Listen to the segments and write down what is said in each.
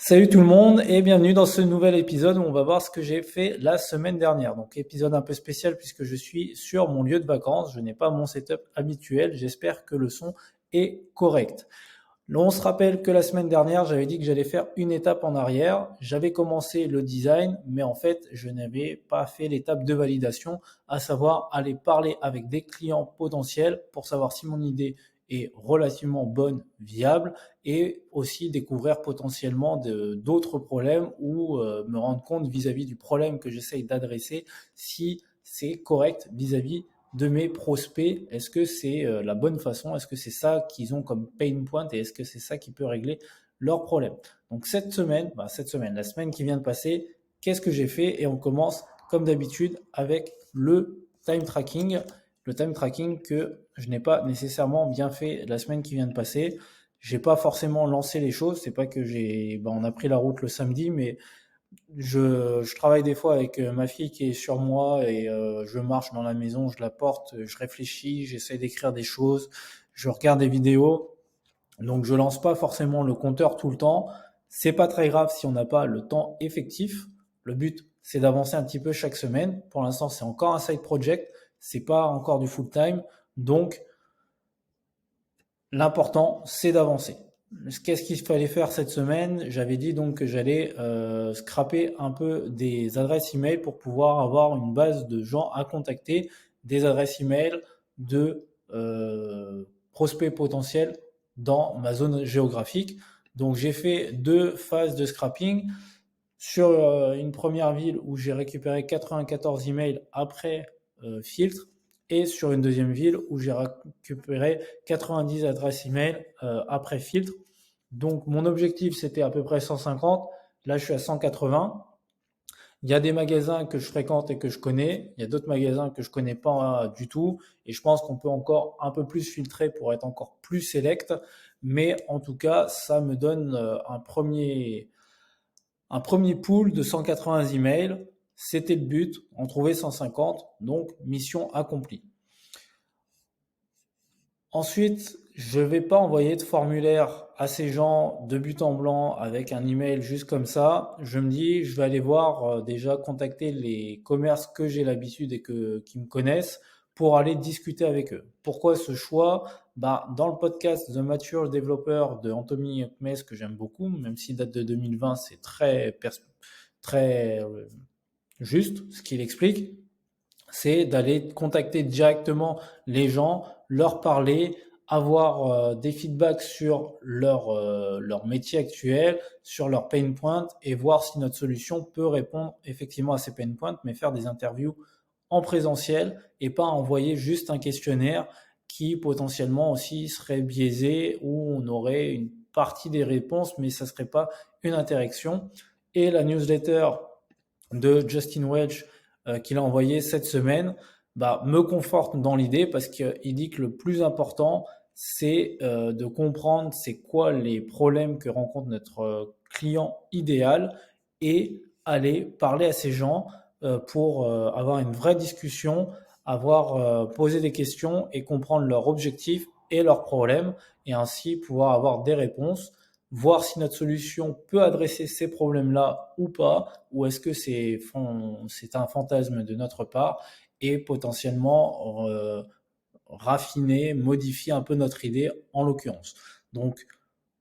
Salut tout le monde et bienvenue dans ce nouvel épisode où on va voir ce que j'ai fait la semaine dernière. Donc épisode un peu spécial puisque je suis sur mon lieu de vacances, je n'ai pas mon setup habituel, j'espère que le son est correct. On se rappelle que la semaine dernière, j'avais dit que j'allais faire une étape en arrière. J'avais commencé le design, mais en fait, je n'avais pas fait l'étape de validation, à savoir aller parler avec des clients potentiels pour savoir si mon idée est relativement bonne, viable, et aussi découvrir potentiellement d'autres problèmes ou me rendre compte vis-à-vis du problème que j'essaye d'adresser, si c'est correct vis-à-vis de mes prospects. Est-ce que c'est la bonne façon? Est-ce que c'est ça qu'ils ont comme pain point et est-ce que c'est ça qui peut régler leurs problèmes? Donc la semaine qui vient de passer, qu'est-ce que j'ai fait? Et on commence comme d'habitude avec le time tracking. Le time tracking que je n'ai pas nécessairement bien fait la semaine qui vient de passer. J'ai pas forcément lancé les choses. C'est pas que on a pris la route le samedi, mais je travaille des fois avec ma fille qui est sur moi et je marche dans la maison, je la porte, je réfléchis, j'essaie d'écrire des choses, je regarde des vidéos. Donc je lance pas forcément le compteur tout le temps. C'est pas très grave si on n'a pas le temps effectif. Le but, c'est d'avancer un petit peu chaque semaine. Pour l'instant, c'est encore un side project, c'est pas encore du full time. Donc l'important, c'est d'avancer. Qu'est-ce qu'il fallait faire cette semaine? J'avais dit donc que j'allais scraper un peu des adresses email pour pouvoir avoir une base de gens à contacter, des adresses email de prospects potentiels dans ma zone géographique. Donc j'ai fait deux phases de scrapping. Sur une première ville où j'ai récupéré 94 emails après filtre, et sur une deuxième ville où j'ai récupéré 90 adresses email après filtre. Donc mon objectif c'était à peu près 150, là je suis à 180. Il y a des magasins que je fréquente et que je connais, il y a d'autres magasins que je connais pas du tout, et je pense qu'on peut encore un peu plus filtrer pour être encore plus select, mais en tout cas ça me donne un premier pool de 180 emails. C'était le but, en trouver 150, donc mission accomplie. Ensuite, je ne vais pas envoyer de formulaire à ces gens de but en blanc avec un email juste comme ça. Je me dis, je vais aller voir déjà contacter les commerces que j'ai l'habitude et qui me connaissent pour aller discuter avec eux. Pourquoi ce choix? Dans le podcast The Mature Developer de Anthony Mess, que j'aime beaucoup, même s'il date de 2020, c'est très juste ce qu'il explique, c'est d'aller contacter directement les gens, leur parler, avoir des feedbacks sur leur métier actuel, sur leurs pain points et voir si notre solution peut répondre effectivement à ces pain points, mais faire des interviews en présentiel et pas envoyer juste un questionnaire qui potentiellement aussi serait biaisé, où on aurait une partie des réponses mais ça serait pas une interaction. Et la newsletter de Justin Welch qu'il a envoyé cette semaine me conforte dans l'idée, parce qu'il dit que le plus important, c'est de comprendre c'est quoi les problèmes que rencontre notre client idéal et aller parler à ces gens pour avoir une vraie discussion, avoir posé des questions et comprendre leurs objectifs et leurs problèmes, et ainsi pouvoir avoir des réponses, voir si notre solution peut adresser ces problèmes-là ou pas, ou est-ce que c'est un fantasme de notre part, et potentiellement raffiner, modifier un peu notre idée en l'occurrence. Donc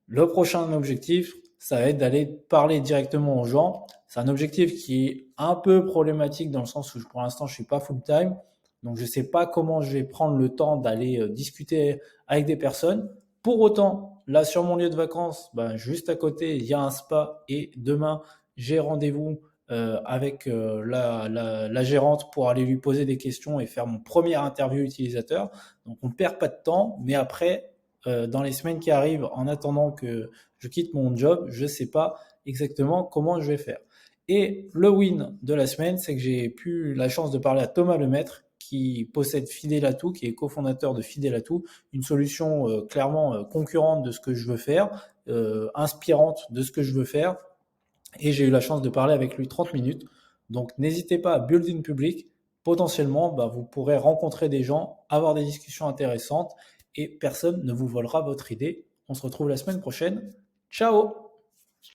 le prochain objectif, ça va être d'aller parler directement aux gens. C'est un objectif qui est un peu problématique dans le sens où pour l'instant je suis pas full time, donc je ne sais pas comment je vais prendre le temps d'aller discuter avec des personnes. Pour autant, là sur mon lieu de vacances, juste à côté, il y a un spa, et demain j'ai rendez-vous avec la gérante pour aller lui poser des questions et faire mon premier interview utilisateur. Donc on ne perd pas de temps, mais après, dans les semaines qui arrivent, en attendant que je quitte mon job, je ne sais pas exactement comment je vais faire. Et le win de la semaine, c'est que j'ai pu la chance de parler à Thomas Lemaître, qui possède Fidelato, qui est cofondateur de Fidelato, une solution clairement concurrente de ce que je veux faire, inspirante de ce que je veux faire. Et j'ai eu la chance de parler avec lui 30 minutes. Donc n'hésitez pas à build in public. Potentiellement, vous pourrez rencontrer des gens, avoir des discussions intéressantes, et personne ne vous volera votre idée. On se retrouve la semaine prochaine. Ciao!